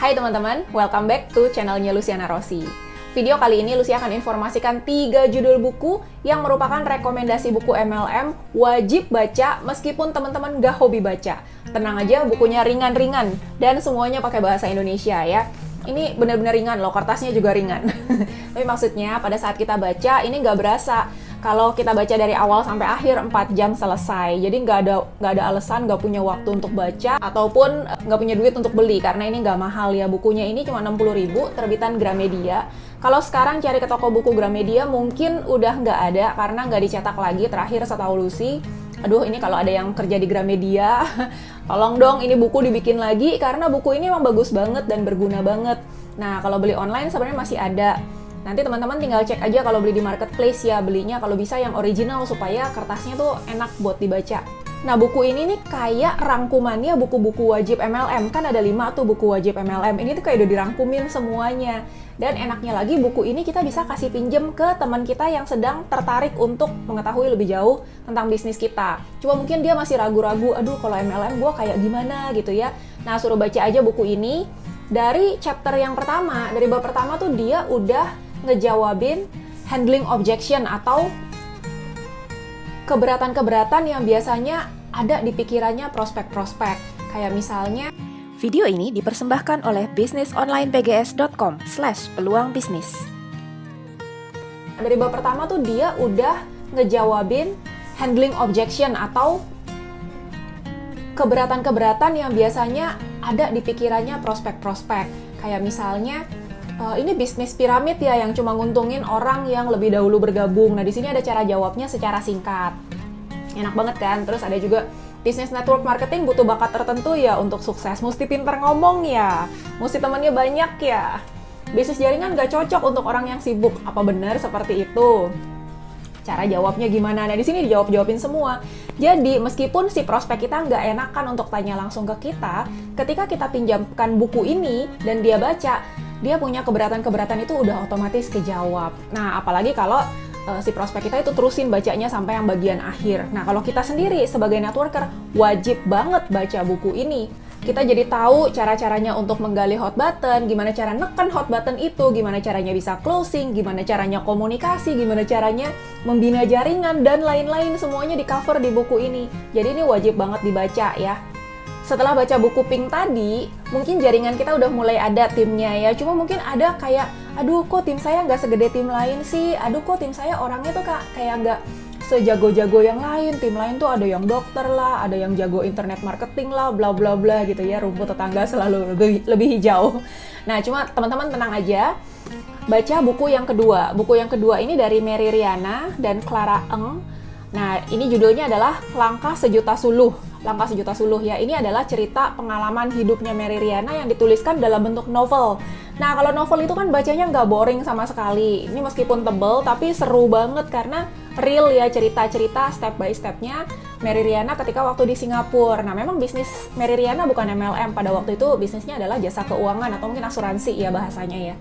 Hai teman-teman, welcome back to channelnya Luciana Rossi. Video kali ini Lucy akan informasikan 3 judul buku yang merupakan rekomendasi buku MLM wajib baca meskipun teman-teman gak hobi baca. Tenang aja, bukunya ringan-ringan dan semuanya pakai bahasa Indonesia ya. Ini benar-benar ringan loh, kertasnya juga ringan. Tapi maksudnya pada saat kita baca ini nggak berasa. Kalau kita baca dari awal sampai akhir 4 jam selesai. Jadi nggak ada alasan nggak punya waktu untuk baca ataupun nggak punya duit untuk beli karena ini nggak mahal ya. Bukunya ini cuma 60.000, terbitan Gramedia. Kalau sekarang cari ke toko buku Gramedia mungkin udah nggak ada karena nggak dicetak lagi terakhir setahu Lucy. Aduh, ini kalau ada yang kerja di Gramedia, tolong dong ini buku dibikin lagi karena buku ini emang bagus banget dan berguna banget. Nah, kalau beli online sebenarnya masih ada. Nanti teman-teman tinggal cek aja kalau beli di marketplace ya, belinya kalau bisa yang original supaya kertasnya tuh enak buat dibaca. Nah, buku ini nih kayak rangkumannya buku-buku wajib MLM. Kan ada 5 tuh buku wajib MLM. Ini tuh kayak udah dirangkumin semuanya. Dan enaknya lagi buku ini kita bisa kasih pinjem ke teman kita yang sedang tertarik untuk mengetahui lebih jauh tentang bisnis kita. Cuma mungkin dia masih ragu-ragu, aduh kalau MLM gue kayak gimana gitu ya. Nah, suruh baca aja buku ini. Dari chapter yang pertama, dari bab pertama tuh dia udah ngejawabin handling objection atau keberatan-keberatan yang biasanya ada di pikirannya prospek-prospek. Kayak misalnya, video ini dipersembahkan oleh bisnisonlinepgs.com/peluang bisnis. Dari bab pertama tuh dia udah ngejawabin handling objection atau keberatan-keberatan yang biasanya ada di pikirannya prospek-prospek. Kayak misalnya, ini bisnis piramid ya yang cuma nguntungin orang yang lebih dahulu bergabung. Nah, di sini ada cara jawabnya secara singkat. Enak banget kan? Terus ada juga bisnis network marketing butuh bakat tertentu ya untuk sukses. Mesti pinter ngomong ya. Mesti temannya banyak ya. Bisnis jaringan gak cocok untuk orang yang sibuk. Apa benar seperti itu? Cara jawabnya gimana? Nah, di sini dijawab-jawabin semua. Jadi, meskipun si prospek kita nggak enakan untuk tanya langsung ke kita, ketika kita pinjamkan buku ini dan dia baca, dia punya keberatan-keberatan itu udah otomatis kejawab. Nah, apalagi kalau si prospek kita itu terusin bacanya sampai yang bagian akhir. Nah, kalau kita sendiri sebagai networker wajib banget baca buku ini. Kita jadi tahu cara-caranya untuk menggali hot button, gimana cara neken hot button itu, gimana caranya bisa closing, gimana caranya komunikasi, gimana caranya membina jaringan, dan lain-lain semuanya di cover di buku ini. Jadi ini wajib banget dibaca ya. Setelah baca buku Pink tadi, mungkin jaringan kita udah mulai ada timnya ya. Cuma mungkin ada kayak, aduh kok tim saya nggak segede tim lain sih, aduh kok tim saya orangnya tuh kayak nggak sejago-jago yang lain, tim lain tuh ada yang dokter lah, ada yang jago internet marketing lah, bla bla bla gitu ya, rumput tetangga selalu lebih hijau. Nah, cuma teman-teman tenang aja, baca buku yang kedua. Buku yang kedua ini dari Mary Riana dan Clara Eng. Nah, ini judulnya adalah Langkah Sejuta Suluh. Langkah Sejuta Suluh ya, ini adalah cerita pengalaman hidupnya Mary Riana yang dituliskan dalam bentuk novel. Nah, kalau novel itu kan bacanya nggak boring sama sekali. Ini meskipun tebel, tapi seru banget karena real ya cerita-cerita step by step-nya Mary Riana ketika waktu di Singapura. Nah, memang bisnis Mary Riana bukan MLM. Pada waktu itu bisnisnya adalah jasa keuangan atau mungkin asuransi ya bahasanya ya.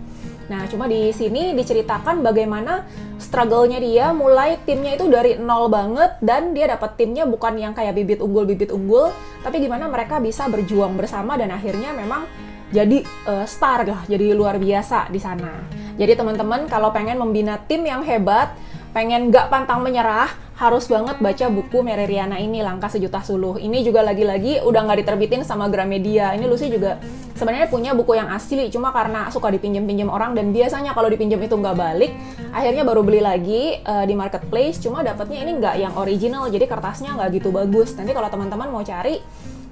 Nah, cuma di sini diceritakan bagaimana struggle-nya dia, mulai timnya itu dari nol banget, dan dia dapat timnya bukan yang kayak bibit unggul, tapi gimana mereka bisa berjuang bersama dan akhirnya memang jadi star lah, jadi luar biasa di sana. Jadi teman-teman kalau pengen membina tim yang hebat, pengen gak pantang menyerah, harus banget baca buku Mary Riana ini, Langkah Sejuta Suluh. Ini juga lagi-lagi udah nggak diterbitin sama Gramedia. Ini Lucy juga sebenarnya punya buku yang asli, cuma karena suka dipinjem-pinjem orang dan biasanya kalau dipinjem itu nggak balik, akhirnya baru beli lagi di marketplace. Cuma dapatnya ini nggak yang original, jadi kertasnya nggak gitu bagus. Nanti kalau teman-teman mau cari,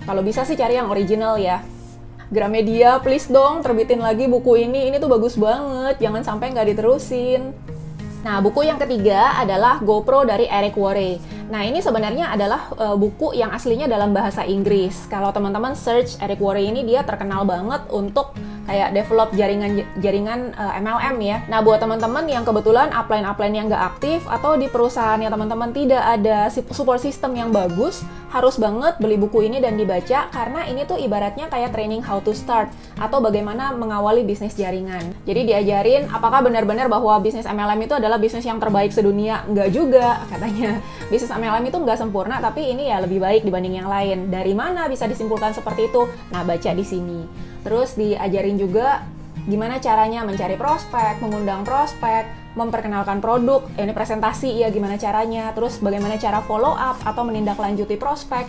kalau bisa sih cari yang original ya. Gramedia, please dong terbitin lagi buku ini tuh bagus banget, jangan sampai nggak diterusin. Nah, buku yang ketiga adalah GoPro dari Eric Worre. Nah, ini sebenarnya adalah buku yang aslinya dalam bahasa Inggris. Kalau teman-teman search Eric Worre ini, dia terkenal banget untuk kayak develop jaringan MLM ya. Nah, buat teman-teman yang kebetulan upline yang nggak aktif atau di perusahaan yang teman-teman tidak ada support system yang bagus, harus banget beli buku ini dan dibaca karena ini tuh ibaratnya kayak training how to start atau bagaimana mengawali bisnis jaringan. Jadi diajarin apakah benar-benar bahwa bisnis MLM itu adalah bisnis yang terbaik sedunia. Nggak juga katanya. Bisnis MLM itu nggak sempurna, tapi ini ya lebih baik dibanding yang lain. Dari mana bisa disimpulkan seperti itu? Nah, baca di sini. Terus diajarin juga gimana caranya mencari prospek, mengundang prospek, memperkenalkan produk, ini presentasi ya gimana caranya, terus bagaimana cara follow up atau menindaklanjuti prospek,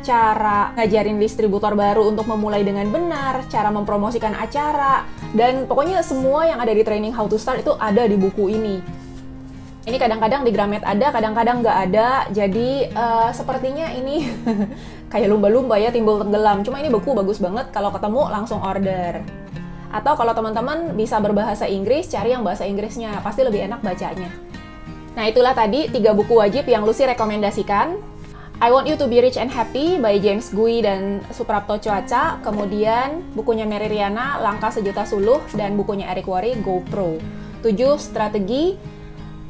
cara ngajarin distributor baru untuk memulai dengan benar, cara mempromosikan acara, dan pokoknya semua yang ada di training How to Start itu ada di buku ini. Ini kadang-kadang di Gramet ada, kadang-kadang nggak ada, jadi sepertinya ini kayak lumba-lumba ya, timbul tenggelam. Cuma ini buku bagus banget, kalau ketemu langsung order. Atau kalau teman-teman bisa berbahasa Inggris, cari yang bahasa Inggrisnya, pasti lebih enak bacanya. Nah itulah tadi 3 buku wajib yang Lucy rekomendasikan. I Want You to Be Rich and Happy by James Gui dan Suprapto Choaca, kemudian bukunya Mary Riana, Langkah Sejuta Suluh, dan bukunya Eric Worre, GoPro. 7 strategi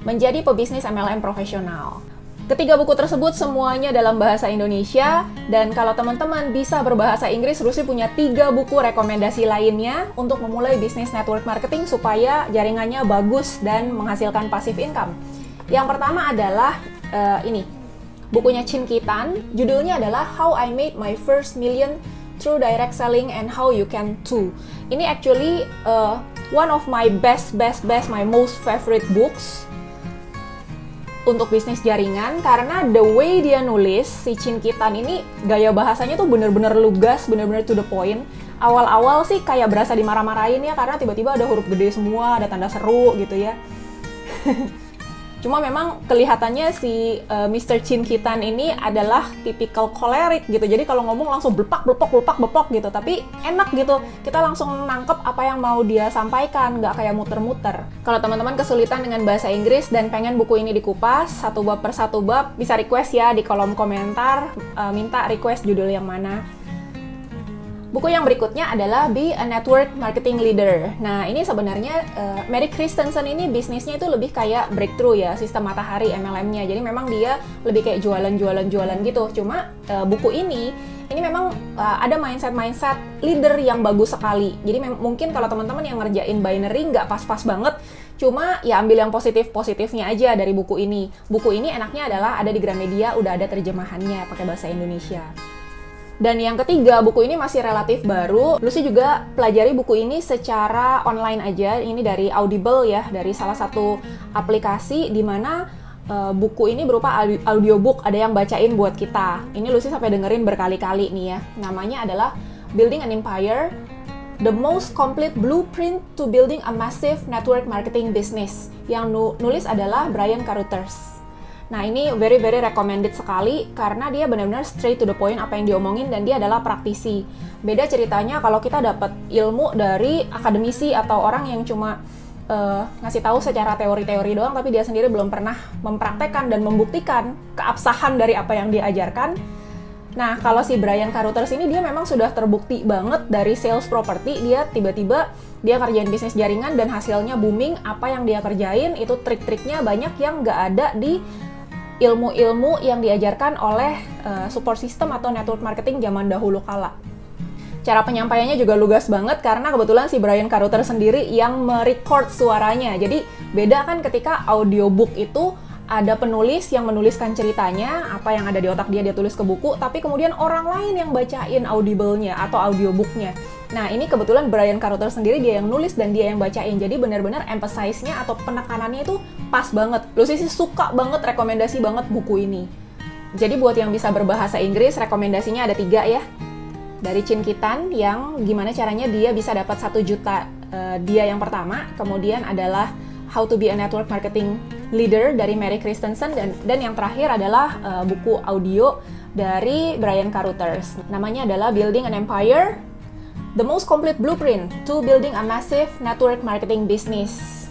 menjadi pebisnis MLM profesional. Ketiga buku tersebut semuanya dalam bahasa Indonesia, dan kalau teman-teman bisa berbahasa Inggris, Lucy punya 3 buku rekomendasi lainnya untuk memulai bisnis network marketing supaya jaringannya bagus dan menghasilkan passive income. Yang pertama adalah ini, bukunya Chin Kitan, judulnya adalah How I Made My First Million Through Direct Selling and How You Can Too. Ini actually one of my my most favorite books untuk bisnis jaringan, karena the way dia nulis, si Chin Kitan ini gaya bahasanya tuh bener-bener lugas, bener-bener to the point. Awal-awal sih kayak berasa dimarah-marahin ya, karena tiba-tiba ada huruf gede semua, ada tanda seru gitu ya. Cuma memang kelihatannya si Mr. Chin Kitan ini adalah tipikal kolerik gitu. Jadi kalau ngomong langsung blepok gitu. Tapi enak gitu. Kita langsung nangkep apa yang mau dia sampaikan, nggak kayak muter-muter. Kalau teman-teman kesulitan dengan bahasa Inggris dan pengen buku ini dikupas satu bab per satu bab, bisa request ya di kolom komentar, minta request judul yang mana. Buku yang berikutnya adalah Be a Network Marketing Leader. Nah, ini sebenarnya Mary Christensen ini bisnisnya itu lebih kayak breakthrough ya, sistem matahari MLM-nya. Jadi memang dia lebih kayak jualan gitu. Cuma buku ini memang ada mindset leader yang bagus sekali. Jadi mungkin kalau teman-teman yang ngerjain binary nggak pas-pas banget, cuma ya ambil yang positifnya aja dari buku ini. Buku ini enaknya adalah ada di Gramedia, udah ada terjemahannya pakai bahasa Indonesia. Dan yang ketiga, buku ini masih relatif baru. Lucy juga pelajari buku ini secara online aja. Ini dari Audible ya, dari salah satu aplikasi di mana buku ini berupa audiobook, ada yang bacain buat kita. Ini Lucy sampai dengerin berkali-kali nih ya. Namanya adalah Building an Empire, The Most Complete Blueprint to Building a Massive Network Marketing Business. Yang nulis adalah Brian Carruthers. Nah ini very recommended sekali karena dia benar-benar straight to the point apa yang diomongin, dan dia adalah praktisi. Beda ceritanya kalau kita dapat ilmu dari akademisi atau orang yang cuma ngasih tahu secara teori-teori doang, tapi dia sendiri belum pernah mempraktekkan dan membuktikan keabsahan dari apa yang diajarkan. Nah kalau si Brian Carruthers ini dia memang sudah terbukti banget dari sales property, dia tiba-tiba dia kerjain bisnis jaringan dan hasilnya booming. Apa yang dia kerjain itu trik-triknya banyak yang nggak ada di ilmu-ilmu yang diajarkan oleh support system atau network marketing zaman dahulu kala. Cara penyampaiannya juga lugas banget karena kebetulan si Brian Carruthers sendiri yang merecord suaranya. Jadi beda kan ketika audiobook itu ada penulis yang menuliskan ceritanya, apa yang ada di otak dia tulis ke buku, tapi kemudian orang lain yang bacain audible-nya atau audiobook-nya. Nah, ini kebetulan Brian Carruthers sendiri dia yang nulis dan dia yang bacain. Jadi benar-benar emphasize-nya atau penekanannya itu pas banget. Lucy sih suka banget, rekomendasi banget buku ini. Jadi buat yang bisa berbahasa Inggris, rekomendasinya ada 3 ya. Dari Chin Kitan yang gimana caranya dia bisa dapat 1 juta, dia yang pertama. Kemudian adalah How to be a Network Marketing Leader dari Mary Christensen, dan yang terakhir adalah buku audio dari Brian Carruthers. Namanya adalah Building an Empire, The Most Complete Blueprint to Building a Massive Network Marketing Business.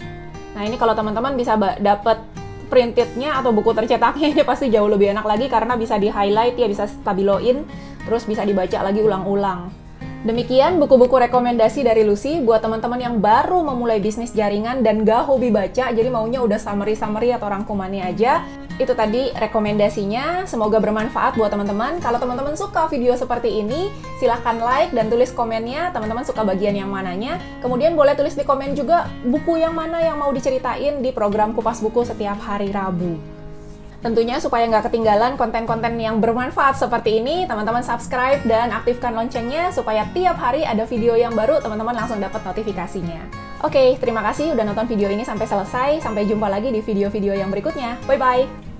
Nah ini kalau teman-teman bisa dapat printednya atau buku tercetaknya, ini pasti jauh lebih enak lagi karena bisa di-highlight ya, bisa stabiloin, terus bisa dibaca lagi ulang-ulang. Demikian buku-buku rekomendasi dari Lucy buat teman-teman yang baru memulai bisnis jaringan dan gak hobi baca, jadi maunya udah summary atau rangkumannya aja. Itu tadi rekomendasinya, semoga bermanfaat buat teman-teman. Kalau teman-teman suka video seperti ini, silahkan like dan tulis komennya, teman-teman suka bagian yang mananya. Kemudian boleh tulis di komen juga buku yang mana yang mau diceritain di program Kupas Buku setiap hari Rabu. Tentunya supaya nggak ketinggalan konten-konten yang bermanfaat seperti ini, teman-teman subscribe dan aktifkan loncengnya supaya tiap hari ada video yang baru, teman-teman langsung dapat notifikasinya. Oke, terima kasih udah nonton video ini sampai selesai. Sampai jumpa lagi di video-video yang berikutnya. Bye-bye!